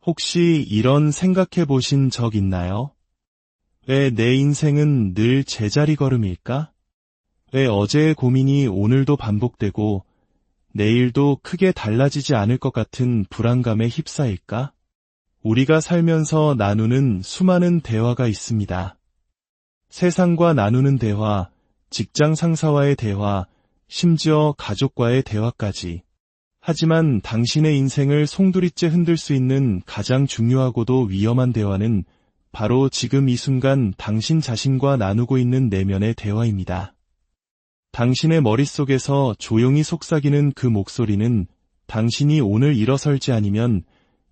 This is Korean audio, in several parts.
혹시 이런 생각해 보신 적 있나요? 왜 내 인생은 늘 제자리 걸음일까? 왜 어제의 고민이 오늘도 반복되고 내일도 크게 달라지지 않을 것 같은 불안감에 휩싸일까? 우리가 살면서 나누는 수많은 대화가 있습니다. 세상과 나누는 대화, 직장 상사와의 대화, 심지어 가족과의 대화까지. 하지만 당신의 인생을 송두리째 흔들 수 있는 가장 중요하고도 위험한 대화는 바로 지금 이 순간 당신 자신과 나누고 있는 내면의 대화입니다. 당신의 머릿속에서 조용히 속삭이는 그 목소리는 당신이 오늘 일어설지 아니면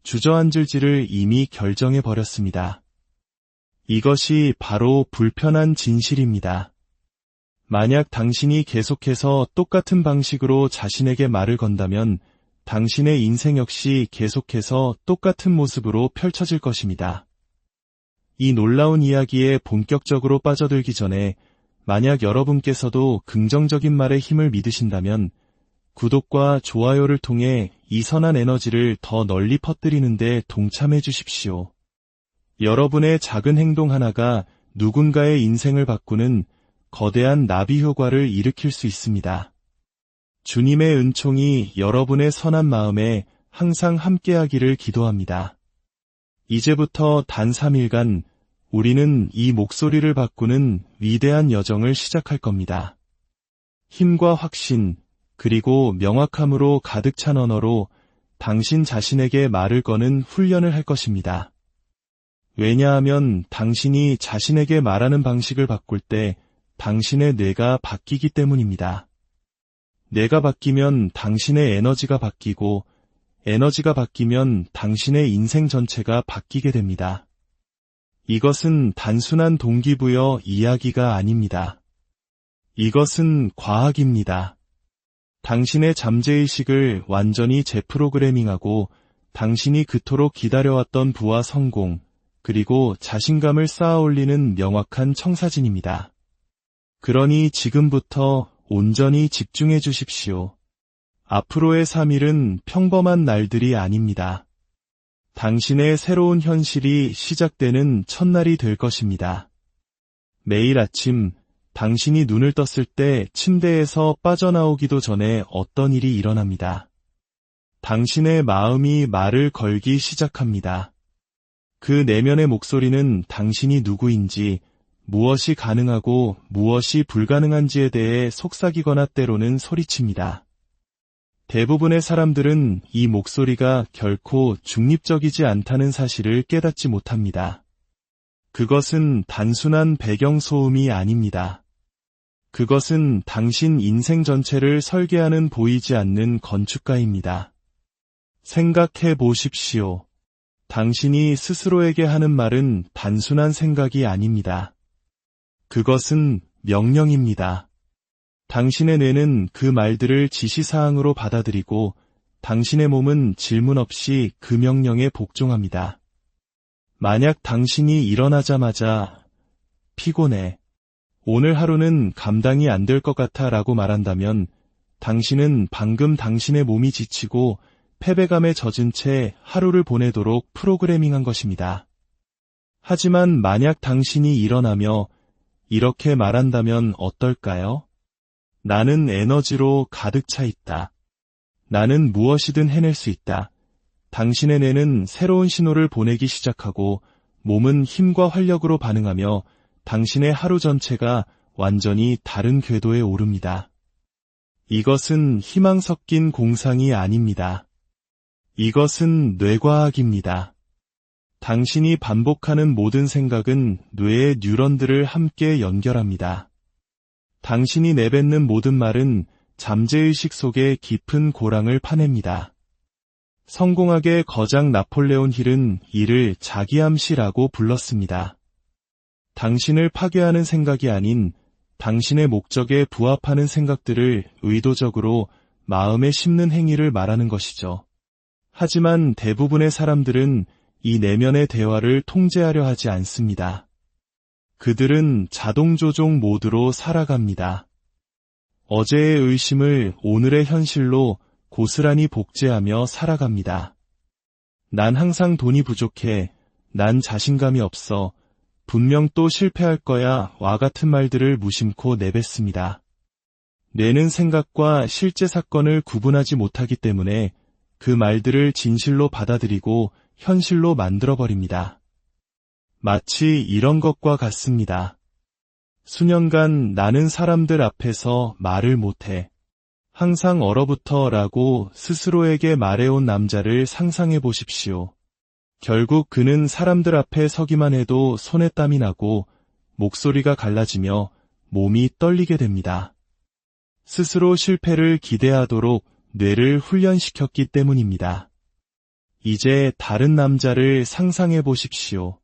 주저앉을지를 이미 결정해버렸습니다. 이것이 바로 불편한 진실입니다. 만약 당신이 계속해서 똑같은 방식으로 자신에게 말을 건다면 당신의 인생 역시 계속해서 똑같은 모습으로 펼쳐질 것입니다. 이 놀라운 이야기에 본격적으로 빠져들기 전에 만약 여러분께서도 긍정적인 말의 힘을 믿으신다면 구독과 좋아요를 통해 이 선한 에너지를 더 널리 퍼뜨리는 데 동참해 주십시오. 여러분의 작은 행동 하나가 누군가의 인생을 바꾸는 거대한 나비 효과를 일으킬 수 있습니다. 주님의 은총이 여러분의 선한 마음에 항상 함께하기를 기도합니다. 이제부터 단 3일간 우리는 이 목소리를 바꾸는 위대한 여정을 시작할 겁니다. 힘과 확신, 그리고 명확함으로 가득 찬 언어로 당신 자신에게 말을 거는 훈련을 할 것입니다. 왜냐하면 당신이 자신에게 말하는 방식을 바꿀 때 당신의 뇌가 바뀌기 때문입니다. 뇌가 바뀌면 당신의 에너지가 바뀌고 에너지가 바뀌면 당신의 인생 전체가 바뀌게 됩니다. 이것은 단순한 동기부여 이야기가 아닙니다. 이것은 과학입니다. 당신의 잠재의식을 완전히 재프로그래밍하고 당신이 그토록 기다려왔던 부와 성공, 그리고 자신감을 쌓아올리는 명확한 청사진입니다. 그러니 지금부터 온전히 집중해 주십시오. 앞으로의 3일은 평범한 날들이 아닙니다. 당신의 새로운 현실이 시작되는 첫날이 될 것입니다. 매일 아침 당신이 눈을 떴을 때 침대에서 빠져나오기도 전에 어떤 일이 일어납니다. 당신의 마음이 말을 걸기 시작합니다. 그 내면의 목소리는 당신이 누구인지, 무엇이 가능하고 무엇이 불가능한지에 대해 속삭이거나 때로는 소리칩니다. 대부분의 사람들은 이 목소리가 결코 중립적이지 않다는 사실을 깨닫지 못합니다. 그것은 단순한 배경소음이 아닙니다. 그것은 당신 인생 전체를 설계하는 보이지 않는 건축가입니다. 생각해 보십시오. 당신이 스스로에게 하는 말은 단순한 생각이 아닙니다. 그것은 명령입니다. 당신의 뇌는 그 말들을 지시사항으로 받아들이고 당신의 몸은 질문 없이 그 명령에 복종합니다. 만약 당신이 일어나자마자 피곤해, 오늘 하루는 감당이 안 될 것 같아 라고 말한다면 당신은 방금 당신의 몸이 지치고 패배감에 젖은 채 하루를 보내도록 프로그래밍한 것입니다. 하지만 만약 당신이 일어나며 이렇게 말한다면 어떨까요? 나는 에너지로 가득 차 있다. 나는 무엇이든 해낼 수 있다. 당신의 뇌는 새로운 신호를 보내기 시작하고 몸은 힘과 활력으로 반응하며 당신의 하루 전체가 완전히 다른 궤도에 오릅니다. 이것은 희망 섞인 공상이 아닙니다. 이것은 뇌과학입니다. 당신이 반복하는 모든 생각은 뇌의 뉴런들을 함께 연결합니다. 당신이 내뱉는 모든 말은 잠재의식 속의 깊은 고랑을 파냅니다. 성공학의 거장 나폴레온 힐은 이를 자기암시라고 불렀습니다. 당신을 파괴하는 생각이 아닌 당신의 목적에 부합하는 생각들을 의도적으로 마음에 심는 행위를 말하는 것이죠. 하지만 대부분의 사람들은 이 내면의 대화를 통제하려 하지 않습니다. 그들은 자동조종 모드로 살아갑니다. 어제의 의심을 오늘의 현실로 고스란히 복제하며 살아갑니다. 난 항상 돈이 부족해. 난 자신감이 없어. 분명 또 실패할 거야. 와 같은 말들을 무심코 내뱉습니다. 뇌는 생각과 실제 사건을 구분하지 못하기 때문에 그 말들을 진실로 받아들이고 현실로 만들어버립니다. 마치 이런 것과 같습니다. 수년간 나는 사람들 앞에서 말을 못해. 항상 얼어붙어 라고 스스로에게 말해온 남자를 상상해 보십시오. 결국 그는 사람들 앞에 서기만 해도 손에 땀이 나고 목소리가 갈라지며 몸이 떨리게 됩니다. 스스로 실패를 기대하도록 뇌를 훈련시켰기 때문입니다. 이제 다른 남자를 상상해 보십시오.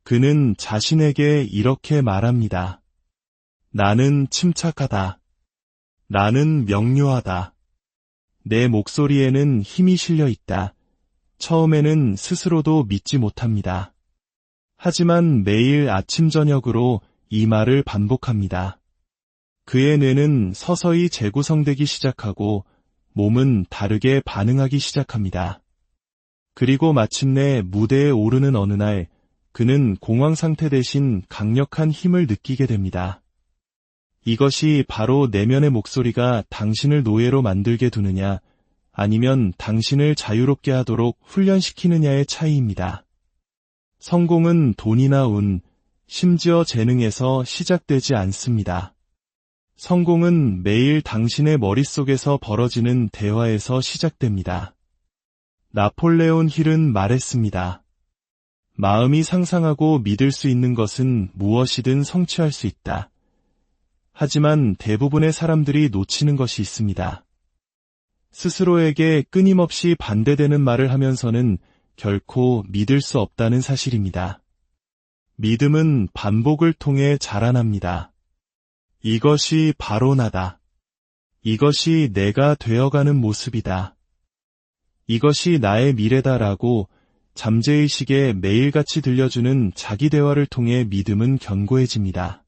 그는 자신에게 이렇게 말합니다. 나는 침착하다. 나는 명료하다. 내 목소리에는 힘이 실려 있다. 처음에는 스스로도 믿지 못합니다. 하지만 매일 아침 저녁으로 이 말을 반복합니다. 그의 뇌는 서서히 재구성되기 시작하고 몸은 다르게 반응하기 시작합니다. 그리고 마침내 무대에 오르는 어느 날 그는 공황 상태 대신 강력한 힘을 느끼게 됩니다. 이것이 바로 내면의 목소리가 당신을 노예로 만들게 두느냐 아니면 당신을 자유롭게 하도록 훈련시키느냐의 차이입니다. 성공은 돈이나 운, 심지어 재능에서 시작되지 않습니다. 성공은 매일 당신의 머릿속에서 벌어지는 대화에서 시작됩니다. 나폴레온 힐은 말했습니다. 마음이 상상하고 믿을 수 있는 것은 무엇이든 성취할 수 있다. 하지만 대부분의 사람들이 놓치는 것이 있습니다. 스스로에게 끊임없이 반대되는 말을 하면서는 결코 믿을 수 없다는 사실입니다. 믿음은 반복을 통해 자라납니다. 이것이 바로 나다. 이것이 내가 되어가는 모습이다. 이것이 나의 미래다라고 잠재의식에 매일같이 들려주는 자기 대화를 통해 믿음은 견고해집니다.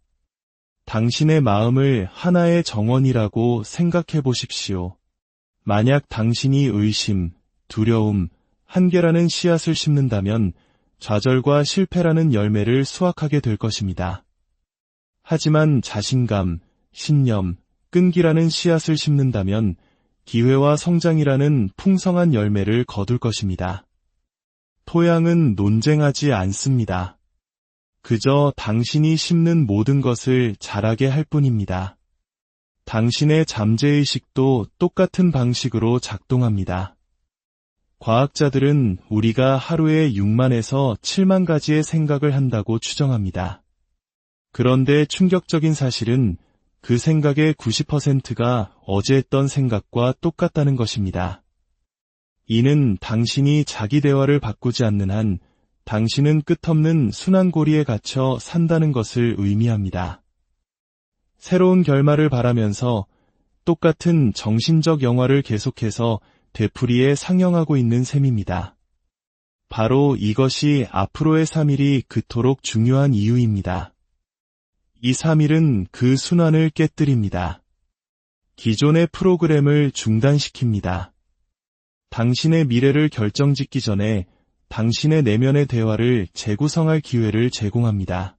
당신의 마음을 하나의 정원이라고 생각해 보십시오. 만약 당신이 의심, 두려움, 한계라는 씨앗을 심는다면 좌절과 실패라는 열매를 수확하게 될 것입니다. 하지만 자신감, 신념, 끈기라는 씨앗을 심는다면 기회와 성장이라는 풍성한 열매를 거둘 것입니다. 토양은 논쟁하지 않습니다. 그저 당신이 심는 모든 것을 자라게 할 뿐입니다. 당신의 잠재의식도 똑같은 방식으로 작동합니다. 과학자들은 우리가 하루에 6만에서 7만 가지의 생각을 한다고 추정합니다. 그런데 충격적인 사실은 그 생각의 90%가 어제 했던 생각과 똑같다는 것입니다. 이는 당신이 자기 대화를 바꾸지 않는 한 당신은 끝없는 순환고리에 갇혀 산다는 것을 의미합니다. 새로운 결말을 바라면서 똑같은 정신적 영화를 계속해서 되풀이에 상영하고 있는 셈입니다. 바로 이것이 앞으로의 3일이 그토록 중요한 이유입니다. 이 3일은 그 순환을 깨뜨립니다. 기존의 프로그램을 중단시킵니다. 당신의 미래를 결정짓기 전에 당신의 내면의 대화를 재구성할 기회를 제공합니다.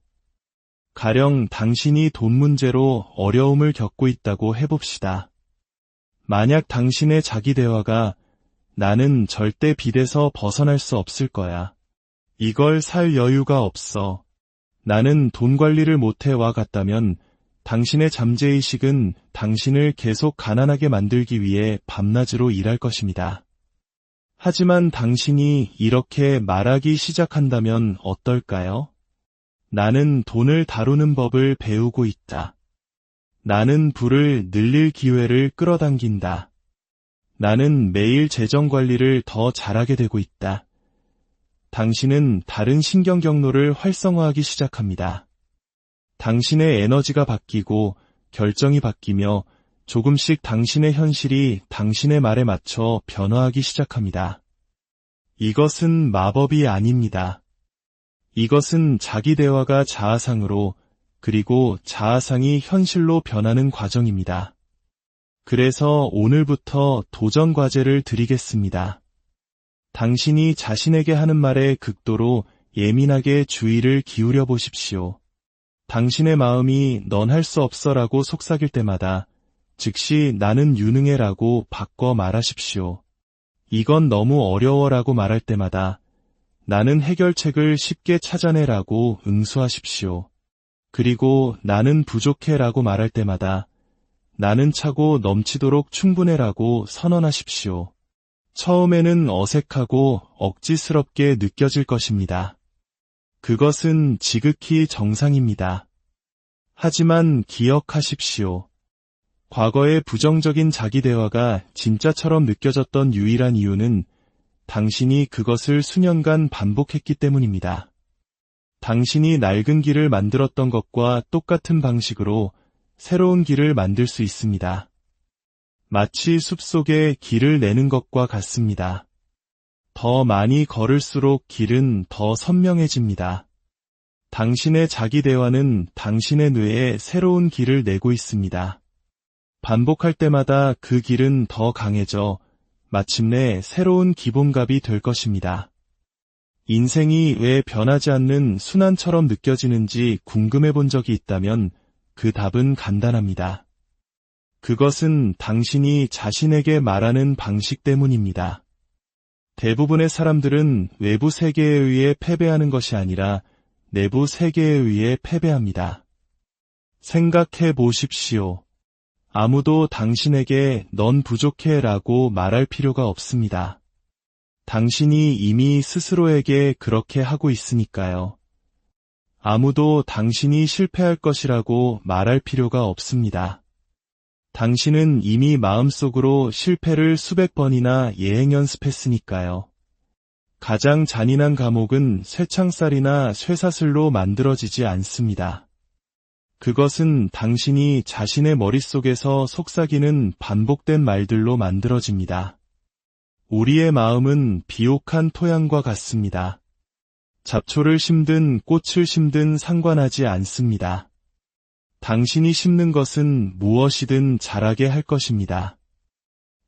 가령 당신이 돈 문제로 어려움을 겪고 있다고 해봅시다. 만약 당신의 자기 대화가 나는 절대 빚에서 벗어날 수 없을 거야. 이걸 살 여유가 없어. 나는 돈 관리를 못해와 같다면 당신의 잠재의식은 당신을 계속 가난하게 만들기 위해 밤낮으로 일할 것입니다. 하지만 당신이 이렇게 말하기 시작한다면 어떨까요? 나는 돈을 다루는 법을 배우고 있다. 나는 부를 늘릴 기회를 끌어당긴다. 나는 매일 재정 관리를 더 잘하게 되고 있다. 당신은 다른 신경 경로를 활성화하기 시작합니다. 당신의 에너지가 바뀌고 결정이 바뀌며 조금씩 당신의 현실이 당신의 말에 맞춰 변화하기 시작합니다. 이것은 마법이 아닙니다. 이것은 자기 대화가 자아상으로 그리고 자아상이 현실로 변하는 과정입니다. 그래서 오늘부터 도전 과제를 드리겠습니다. 당신이 자신에게 하는 말에 극도로 예민하게 주의를 기울여 보십시오. 당신의 마음이 넌 할 수 없어라고 속삭일 때마다 즉시 나는 유능해라고 바꿔 말하십시오. 이건 너무 어려워라고 말할 때마다 나는 해결책을 쉽게 찾아내라고 응수하십시오. 그리고 나는 부족해라고 말할 때마다 나는 차고 넘치도록 충분해라고 선언하십시오. 처음에는 어색하고 억지스럽게 느껴질 것입니다. 그것은 지극히 정상입니다. 하지만 기억하십시오. 과거의 부정적인 자기 대화가 진짜처럼 느껴졌던 유일한 이유는 당신이 그것을 수년간 반복했기 때문입니다. 당신이 낡은 길을 만들었던 것과 똑같은 방식으로 새로운 길을 만들 수 있습니다. 마치 숲속에 길을 내는 것과 같습니다. 더 많이 걸을수록 길은 더 선명해집니다. 당신의 자기 대화는 당신의 뇌에 새로운 길을 내고 있습니다. 반복할 때마다 그 길은 더 강해져 마침내 새로운 기본값이 될 것입니다. 인생이 왜 변하지 않는 순환처럼 느껴지는지 궁금해 본 적이 있다면 그 답은 간단합니다. 그것은 당신이 자신에게 말하는 방식 때문입니다. 대부분의 사람들은 외부 세계에 의해 패배하는 것이 아니라 내부 세계에 의해 패배합니다. 생각해 보십시오. 아무도 당신에게 넌 부족해 라고 말할 필요가 없습니다. 당신이 이미 스스로에게 그렇게 하고 있으니까요. 아무도 당신이 실패할 것이라고 말할 필요가 없습니다. 당신은 이미 마음속으로 실패를 수백 번이나 예행 연습했으니까요. 가장 잔인한 감옥은 쇠창살이나 쇠사슬로 만들어지지 않습니다. 그것은 당신이 자신의 머릿속에서 속삭이는 반복된 말들로 만들어집니다. 우리의 마음은 비옥한 토양과 같습니다. 잡초를 심든 꽃을 심든 상관하지 않습니다. 당신이 심는 것은 무엇이든 자라게 할 것입니다.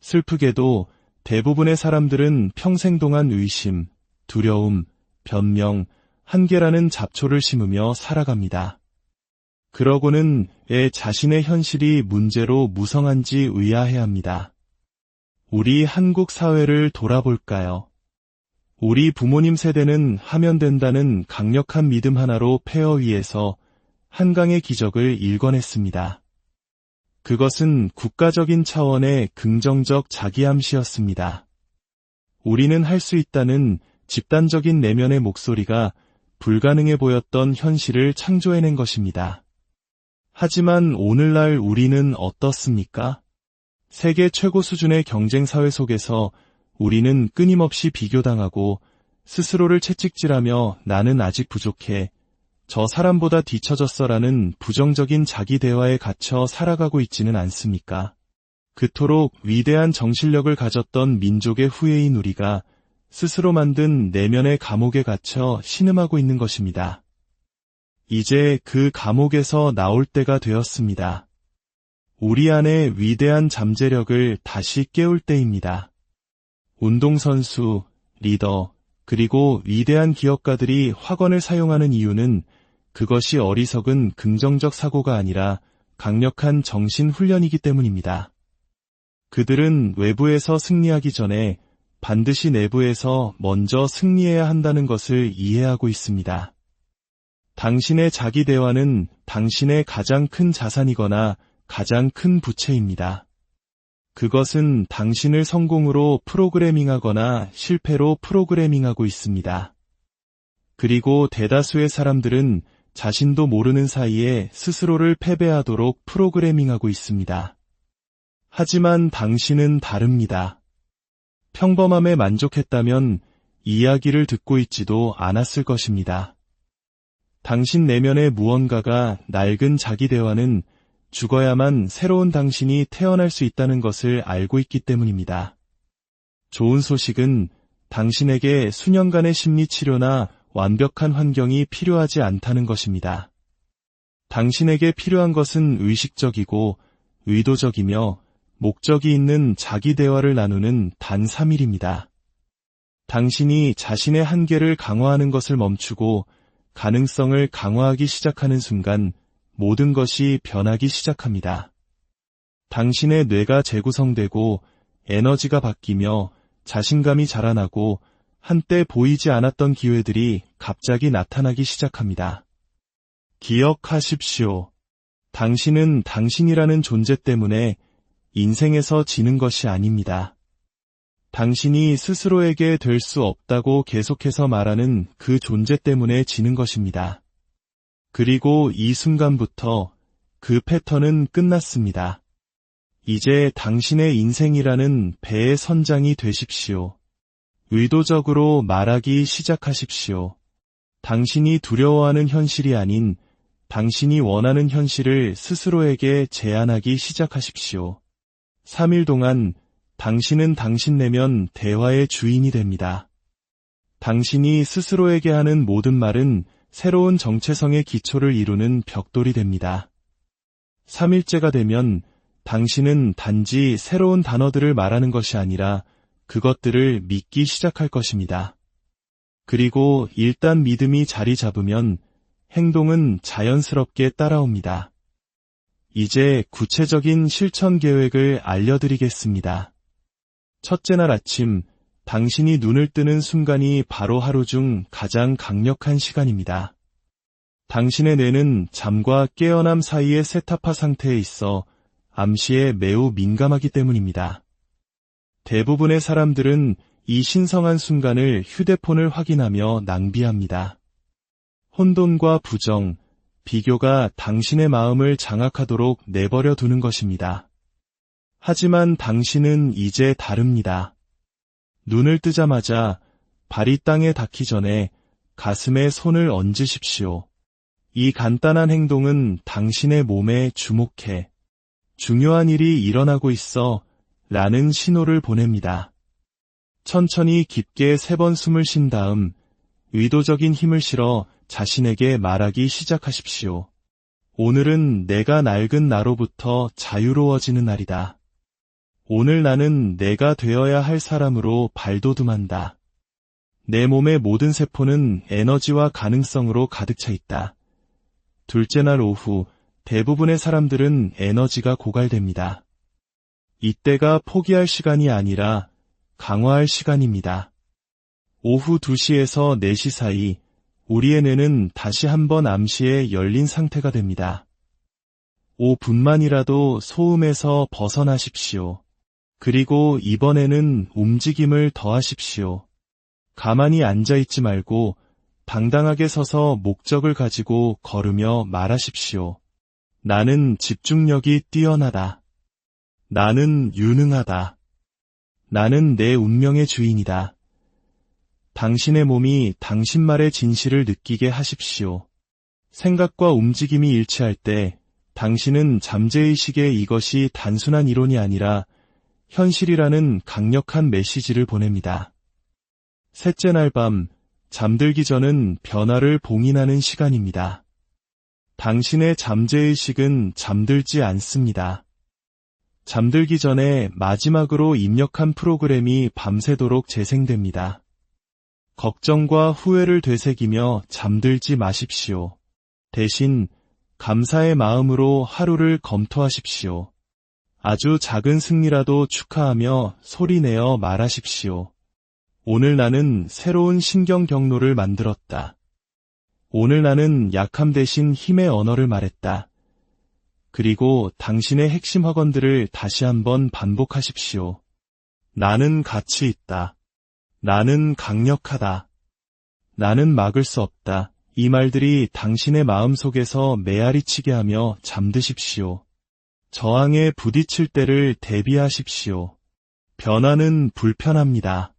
슬프게도 대부분의 사람들은 평생 동안 의심, 두려움, 변명, 한계라는 잡초를 심으며 살아갑니다. 그러고는 왜 자신의 현실이 문제로 무성한지 의아해합니다. 우리 한국 사회를 돌아볼까요? 우리 부모님 세대는 하면 된다는 강력한 믿음 하나로 폐허 위에서 한강의 기적을 일궈냈습니다. 그것은 국가적인 차원의 긍정적 자기암시였습니다. 우리는 할 수 있다는 집단적인 내면의 목소리가 불가능해 보였던 현실을 창조해낸 것입니다. 하지만 오늘날 우리는 어떻습니까? 세계 최고 수준의 경쟁 사회 속에서 우리는 끊임없이 비교당하고 스스로를 채찍질하며 나는 아직 부족해, 저 사람보다 뒤처졌어라는 부정적인 자기 대화에 갇혀 살아가고 있지는 않습니까? 그토록 위대한 정신력을 가졌던 민족의 후예인 우리가 스스로 만든 내면의 감옥에 갇혀 신음하고 있는 것입니다. 이제 그 감옥에서 나올 때가 되었습니다. 우리 안의 위대한 잠재력을 다시 깨울 때입니다. 운동선수, 리더, 그리고 위대한 기업가들이 확언을 사용하는 이유는 그것이 어리석은 긍정적 사고가 아니라 강력한 정신 훈련이기 때문입니다. 그들은 외부에서 승리하기 전에 반드시 내부에서 먼저 승리해야 한다는 것을 이해하고 있습니다. 당신의 자기 대화는 당신의 가장 큰 자산이거나 가장 큰 부채입니다. 그것은 당신을 성공으로 프로그래밍하거나 실패로 프로그래밍하고 있습니다. 그리고 대다수의 사람들은 자신도 모르는 사이에 스스로를 패배하도록 프로그래밍하고 있습니다. 하지만 당신은 다릅니다. 평범함에 만족했다면 이야기를 듣고 있지도 않았을 것입니다. 당신 내면의 무언가가 낡은 자기 대화는 죽어야만 새로운 당신이 태어날 수 있다는 것을 알고 있기 때문입니다. 좋은 소식은 당신에게 수년간의 심리치료나 완벽한 환경이 필요하지 않다는 것입니다. 당신에게 필요한 것은 의식적이고 의도적이며 목적이 있는 자기 대화를 나누는 단 3일입니다. 당신이 자신의 한계를 강화하는 것을 멈추고 가능성을 강화하기 시작하는 순간 모든 것이 변하기 시작합니다. 당신의 뇌가 재구성되고 에너지가 바뀌며 자신감이 자라나고 한때 보이지 않았던 기회들이 갑자기 나타나기 시작합니다. 기억하십시오. 당신은 당신이라는 존재 때문에 인생에서 지는 것이 아닙니다. 당신이 스스로에게 될 수 없다고 계속해서 말하는 그 존재 때문에 지는 것입니다. 그리고 이 순간부터 그 패턴은 끝났습니다. 이제 당신의 인생이라는 배의 선장이 되십시오. 의도적으로 말하기 시작하십시오. 당신이 두려워하는 현실이 아닌 당신이 원하는 현실을 스스로에게 제안하기 시작하십시오. 3일 동안 당신은 당신 내면 대화의 주인이 됩니다. 당신이 스스로에게 하는 모든 말은 새로운 정체성의 기초를 이루는 벽돌이 됩니다. 3일째가 되면 당신은 단지 새로운 단어들을 말하는 것이 아니라 그것들을 믿기 시작할 것입니다. 그리고 일단 믿음이 자리 잡으면 행동은 자연스럽게 따라옵니다. 이제 구체적인 실천 계획을 알려드리겠습니다. 첫째 날 아침, 당신이 눈을 뜨는 순간이 바로 하루 중 가장 강력한 시간입니다. 당신의 뇌는 잠과 깨어남 사이의 세타파 상태에 있어 암시에 매우 민감하기 때문입니다. 대부분의 사람들은 이 신성한 순간을 휴대폰을 확인하며 낭비합니다. 혼돈과 부정, 비교가 당신의 마음을 장악하도록 내버려 두는 것입니다. 하지만 당신은 이제 다릅니다. 눈을 뜨자마자 발이 땅에 닿기 전에 가슴에 손을 얹으십시오. 이 간단한 행동은 당신의 몸에 주목해. 중요한 일이 일어나고 있어 라는 신호를 보냅니다. 천천히 깊게 3번 숨을 쉰 다음 의도적인 힘을 실어 자신에게 말하기 시작하십시오. 오늘은 내가 낡은 나로부터 자유로워지는 날이다. 오늘 나는 내가 되어야 할 사람으로 발돋움한다. 내 몸의 모든 세포는 에너지와 가능성으로 가득 차 있다. 둘째 날 오후, 대부분의 사람들은 에너지가 고갈됩니다. 이때가 포기할 시간이 아니라 강화할 시간입니다. 오후 2시에서 4시 사이 우리의 뇌는 다시 한번 암시에 열린 상태가 됩니다. 5분만이라도 소음에서 벗어나십시오. 그리고 이번에는 움직임을 더하십시오. 가만히 앉아있지 말고 당당하게 서서 목적을 가지고 걸으며 말하십시오. 나는 집중력이 뛰어나다. 나는 유능하다. 나는 내 운명의 주인이다. 당신의 몸이 당신 말의 진실을 느끼게 하십시오. 생각과 움직임이 일치할 때 당신은 잠재의식에 이것이 단순한 이론이 아니라 현실이라는 강력한 메시지를 보냅니다. 셋째 날 밤, 잠들기 전은 변화를 봉인하는 시간입니다. 당신의 잠재의식은 잠들지 않습니다. 잠들기 전에 마지막으로 입력한 프로그램이 밤새도록 재생됩니다. 걱정과 후회를 되새기며 잠들지 마십시오. 대신 감사의 마음으로 하루를 검토하십시오. 아주 작은 승리라도 축하하며 소리내어 말하십시오. 오늘 나는 새로운 신경 경로를 만들었다. 오늘 나는 약함 대신 힘의 언어를 말했다. 그리고 당신의 핵심 학원들을 다시 한번 반복하십시오. 나는 가치 있다. 나는 강력하다. 나는 막을 수 없다. 이 말들이 당신의 마음속에서 메아리치게 하며 잠드십시오. 저항에 부딪힐 때를 대비하십시오. 변화는 불편합니다.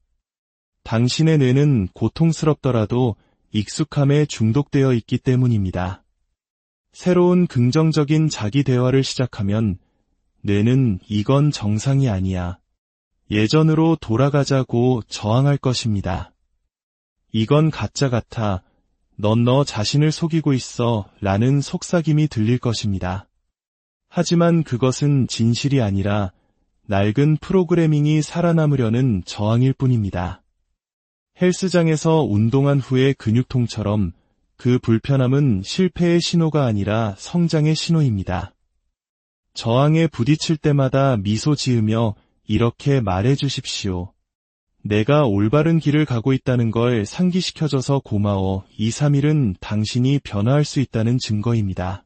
당신의 뇌는 고통스럽더라도 익숙함에 중독되어 있기 때문입니다. 새로운 긍정적인 자기 대화를 시작하면 뇌는 이건 정상이 아니야. 예전으로 돌아가자고 저항할 것입니다. 이건 가짜 같아. 넌 너 자신을 속이고 있어 라는 속삭임이 들릴 것입니다. 하지만 그것은 진실이 아니라 낡은 프로그래밍이 살아남으려는 저항일 뿐입니다. 헬스장에서 운동한 후의 근육통처럼 그 불편함은 실패의 신호가 아니라 성장의 신호입니다. 저항에 부딪힐 때마다 미소 지으며 이렇게 말해 주십시오. 내가 올바른 길을 가고 있다는 걸 상기시켜줘서 고마워. 2, 3일은 당신이 변화할 수 있다는 증거입니다.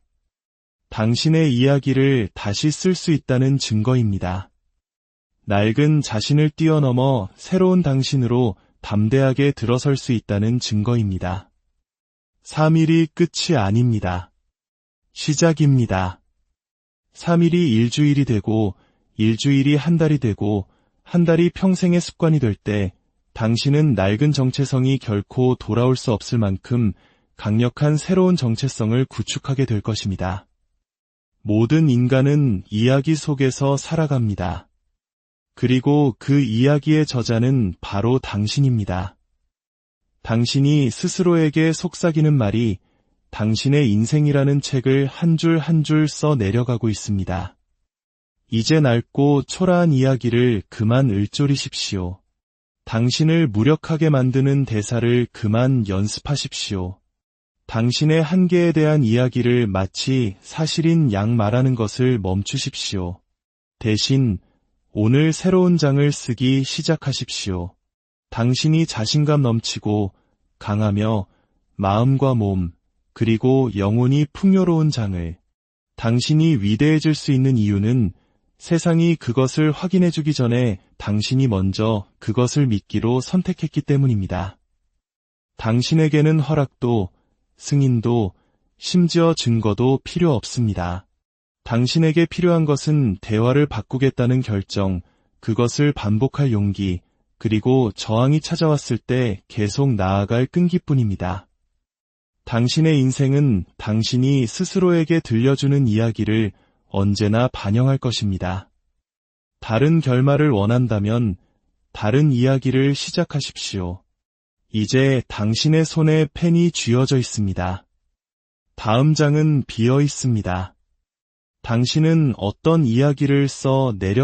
당신의 이야기를 다시 쓸 수 있다는 증거입니다. 낡은 자신을 뛰어넘어 새로운 당신으로 담대하게 들어설 수 있다는 증거입니다. 3일이 끝이 아닙니다. 시작입니다. 3일이 일주일이 되고, 일주일이 한 달이 되고, 한 달이 평생의 습관이 될 때, 당신은 낡은 정체성이 결코 돌아올 수 없을 만큼 강력한 새로운 정체성을 구축하게 될 것입니다. 모든 인간은 이야기 속에서 살아갑니다. 그리고 그 이야기의 저자는 바로 당신입니다. 당신이 스스로에게 속삭이는 말이 당신의 인생이라는 책을 한 줄 한 줄 써 내려가고 있습니다. 이제 낡고 초라한 이야기를 그만 읊조리십시오. 당신을 무력하게 만드는 대사를 그만 연습하십시오. 당신의 한계에 대한 이야기를 마치 사실인 양 말하는 것을 멈추십시오. 대신 오늘 새로운 장을 쓰기 시작하십시오. 당신이 자신감 넘치고 강하며 마음과 몸, 그리고 영혼이 풍요로운 장을, 당신이 위대해질 수 있는 이유는 세상이 그것을 확인해주기 전에 당신이 먼저 그것을 믿기로 선택했기 때문입니다. 당신에게는 허락도, 승인도, 심지어 증거도 필요 없습니다. 당신에게 필요한 것은 대화를 바꾸겠다는 결정, 그것을 반복할 용기, 그리고 저항이 찾아왔을 때 계속 나아갈 끈기뿐입니다. 당신의 인생은 당신이 스스로에게 들려주는 이야기를 언제나 반영할 것입니다. 다른 결말을 원한다면 다른 이야기를 시작하십시오. 이제 당신의 손에 펜이 쥐어져 있습니다. 다음 장은 비어 있습니다. 당신은 어떤 이야기를 써 내려